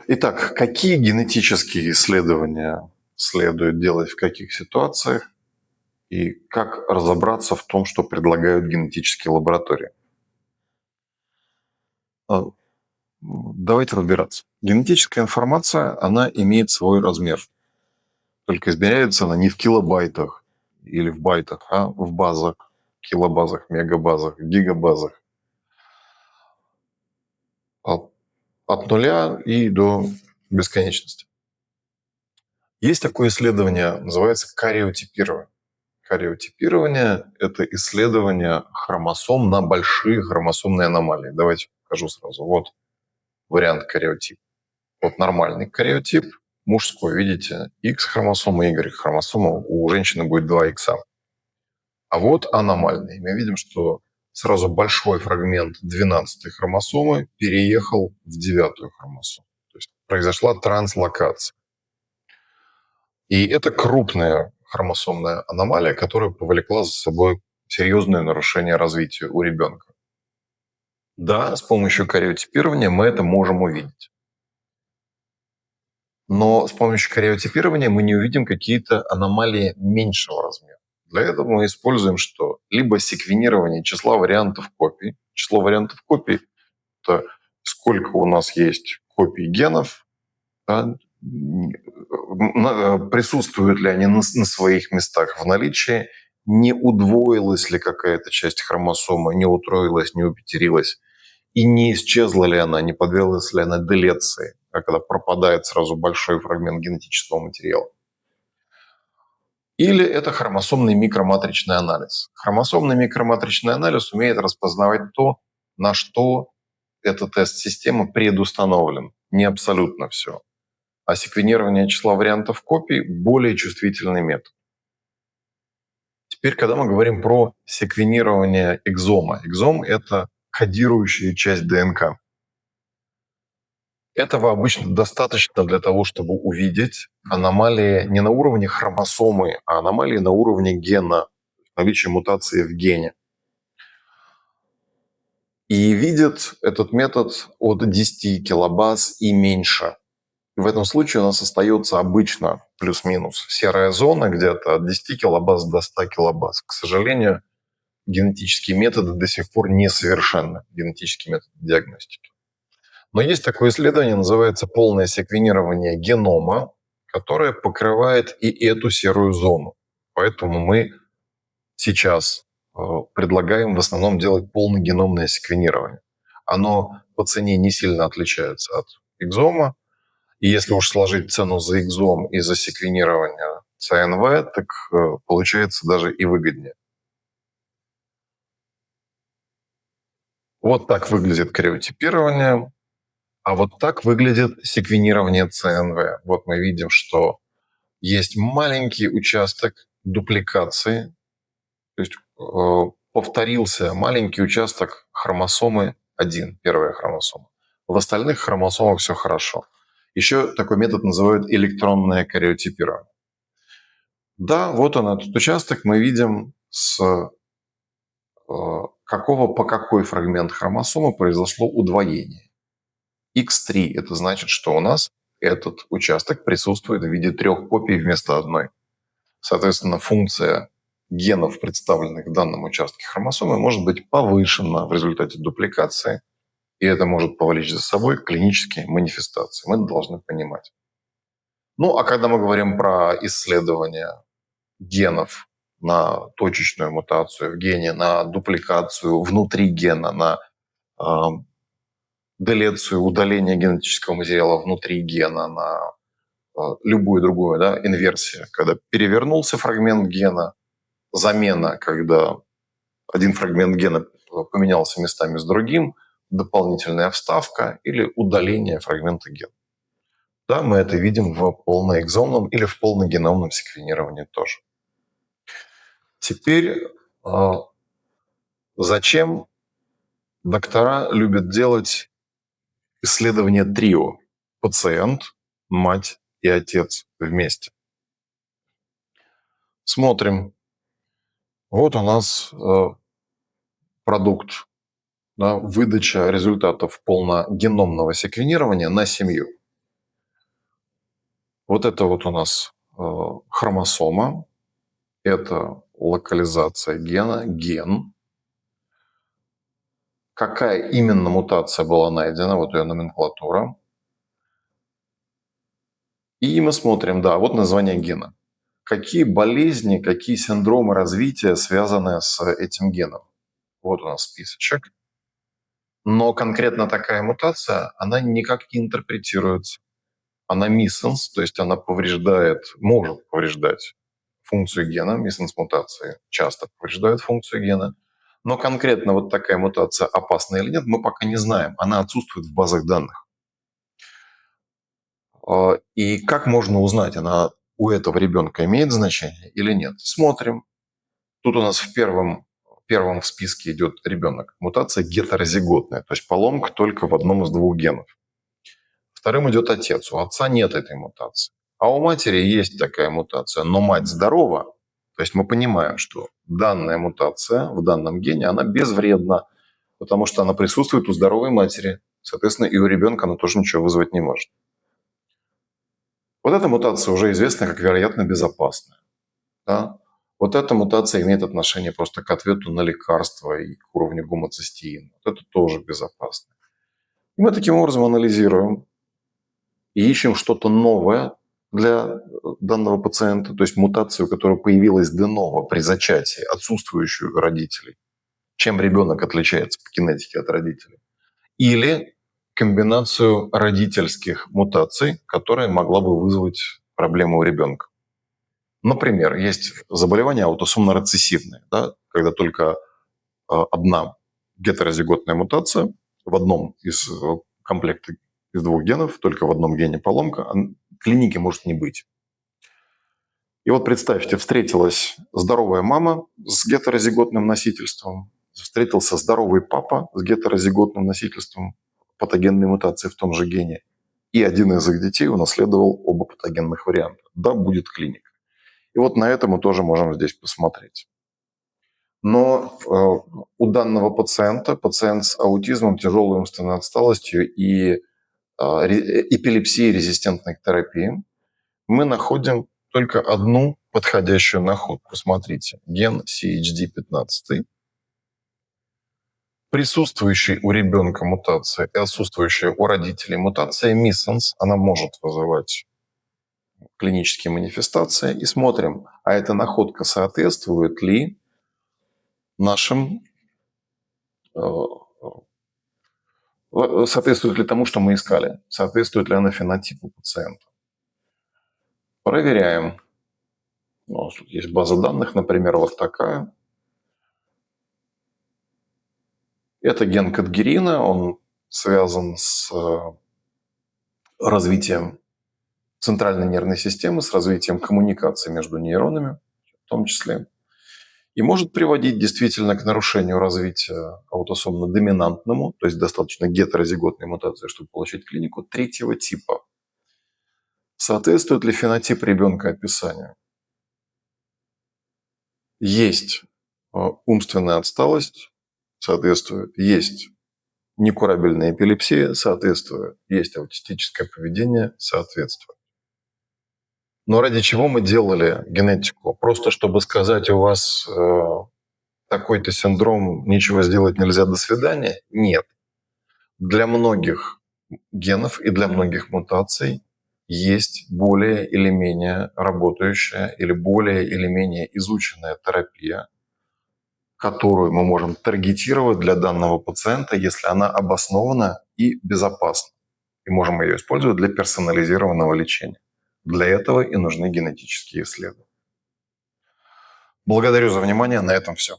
Итак, какие генетические исследования следует делать в каких ситуациях и как разобраться в том, что предлагают генетические лаборатории? А, Давайте разбираться. Генетическая информация, она имеет свой размер. Только измеряется она не в килобайтах или в байтах, а в базах, килобазах, мегабазах, гигабазах. От, от нуля и до бесконечности. Есть такое исследование, называется кариотипирование. Кариотипирование – это исследование хромосом на большие хромосомные аномалии. Давайте покажу сразу. Вот вариант кариотип. Вот нормальный кариотип, мужской, видите, X-хромосома, Y-хромосома, у женщины будет 2 икса. А вот аномальный. Мы видим, что сразу большой фрагмент 12-й хромосомы переехал в 9-ю хромосому. То есть произошла транслокация. И это крупная хромосомная аномалия, которая повлекла за собой серьезное нарушение развития у ребенка. Да, с помощью кариотипирования мы это можем увидеть. Но с помощью кариотипирования мы не увидим какие-то аномалии меньшего размера. Для этого мы используем что? Либо секвенирование числа вариантов копий. Число вариантов копий – это сколько у нас есть копий генов, да, присутствуют ли они на своих местах в наличии, не удвоилась ли какая-то часть хромосомы, не утроилась, не упетерилась, и не исчезла ли она, не подверглась ли она делеции, когда пропадает сразу большой фрагмент генетического материала. Или это хромосомный микроматричный анализ. Хромосомный микроматричный анализ умеет распознавать то, на что эта тест-система предустановлен. Не абсолютно все. А секвенирование числа вариантов копий – более чувствительный метод. Теперь, когда мы говорим про секвенирование экзома. Экзом – это кодирующая часть ДНК. Этого обычно достаточно для того, чтобы увидеть аномалии не на уровне хромосомы, а аномалии на уровне гена, наличие мутации в гене. И видит этот метод от 10 килобаз и меньше. В этом случае у нас остается обычно плюс-минус серая зона где-то от 10 килобаз до 100 килобаз. К сожалению, генетические методы до сих пор несовершенны, генетические методы диагностики. Но есть такое исследование, называется полное секвенирование генома, которое покрывает и эту серую зону. Поэтому мы сейчас предлагаем в основном делать полногеномное секвенирование. Оно по цене не сильно отличается от экзома. И если уж сложить цену за экзом и за секвенирование ЦНВ, так получается даже и выгоднее. Вот так выглядит кариотипирование. А вот так выглядит секвенирование ЦНВ. Вот мы видим, что есть маленький участок дупликации, то есть повторился маленький участок хромосомы 1, первая хромосома. В остальных хромосомах все хорошо. Еще такой метод называют электронное кариотипирование. Да, вот он, этот участок, мы видим, какого по какой фрагмент хромосомы произошло удвоение. X3 – это значит, что у нас этот участок присутствует в виде 3 копий вместо одной. Соответственно, функция генов, представленных в данном участке хромосомы, может быть повышена в результате дупликации, и это может повлечь за собой клинические манифестации. Мы это должны понимать. Ну, а когда мы говорим про исследование генов на точечную мутацию в гене, на дупликацию внутри гена, на делецию, удаление генетического материала внутри гена, на любую другую, да, инверсию, когда перевернулся фрагмент гена, замена, когда один фрагмент гена поменялся местами с другим, дополнительная вставка или удаление фрагмента гена. Да, мы это видим в полноэкзомном или в полногеномном секвенировании тоже. Теперь зачем доктора любят делать исследование трио? Пациент, мать и отец вместе. Смотрим. Вот у нас продукт, да, выдача результатов полногеномного секвенирования на семью. Вот это вот у нас хромосома, это локализация гена, ген. Какая именно мутация была найдена, вот ее номенклатура. И мы смотрим, да, вот название гена. Какие болезни, какие синдромы развития связаны с этим геном. Вот у нас списочек. Но конкретно такая мутация, она никак не интерпретируется. Она миссенс, то есть она повреждает, может повреждать функцию гена, миссенс-мутации часто повреждают функцию гена. Но конкретно вот такая мутация опасна или нет, мы пока не знаем. Она отсутствует в базах данных. И как можно узнать, она у этого ребенка имеет значение или нет? Смотрим. Тут у нас первым в списке идет ребенок. Мутация гетерозиготная, то есть поломка только в одном из двух генов. Вторым идет отец. У отца нет этой мутации. А у матери есть такая мутация, но мать здорова. То есть мы понимаем, что данная мутация в данном гене, она безвредна, потому что она присутствует у здоровой матери. Соответственно, и у ребенка она тоже ничего вызвать не может. Вот эта мутация уже известна как вероятно безопасная. Да? Вот эта мутация имеет отношение просто к ответу на лекарства и к уровню гомоцистеина. Вот это тоже безопасно. И мы таким образом анализируем и ищем что-то новое для данного пациента, то есть мутацию, которая появилась де-ново при зачатии, отсутствующую у родителей. Чем ребенок отличается по кинетике от родителей? Или комбинацию родительских мутаций, которая могла бы вызвать проблему у ребенка. Например, есть заболевание аутосомно-рецессивное, да, когда только одна гетерозиготная мутация в одном из комплекта из двух генов, только в одном гене поломка, клиники может не быть. И вот представьте, встретилась здоровая мама с гетерозиготным носительством, встретился здоровый папа с гетерозиготным носительством патогенной мутации в том же гене, и один из их детей унаследовал оба патогенных варианта. Да, будет клиника. И вот на это мы тоже можем здесь посмотреть. Но у данного пациента, пациент с аутизмом, тяжелой умственной отсталостью и эпилепсией резистентной к терапии, мы находим только одну подходящую находку. Смотрите, ген CHD15, присутствующий у ребенка мутация и отсутствующая у родителей мутация миссенс, она может вызывать клинические манифестации. И смотрим, а эта находка соответствует ли нашим, соответствует ли тому, что мы искали, соответствует ли она фенотипу пациента. Проверяем. Ну, тут есть база данных, например, вот такая. Это ген кадгерина, он связан с развитием центральной нервной системы, с развитием коммуникации между нейронами в том числе. И может приводить действительно к нарушению развития аутосомно-доминантному, то есть достаточно гетерозиготной мутации, чтобы получить клинику третьего типа. Соответствует ли фенотип ребенка описанию? Есть умственная отсталость, соответствует. Есть некурабельная эпилепсия, соответствует. Есть аутистическое поведение, соответствует. Но ради чего мы делали генетику? Просто чтобы сказать, у вас такой-то синдром, ничего сделать нельзя, до свидания? Нет. Для многих генов и для многих мутаций есть более или менее работающая или более или менее изученная терапия, которую мы можем таргетировать для данного пациента, если она обоснована и безопасна. И можем ее использовать для персонализированного лечения. Для этого и нужны генетические исследования. Благодарю за внимание. На этом все.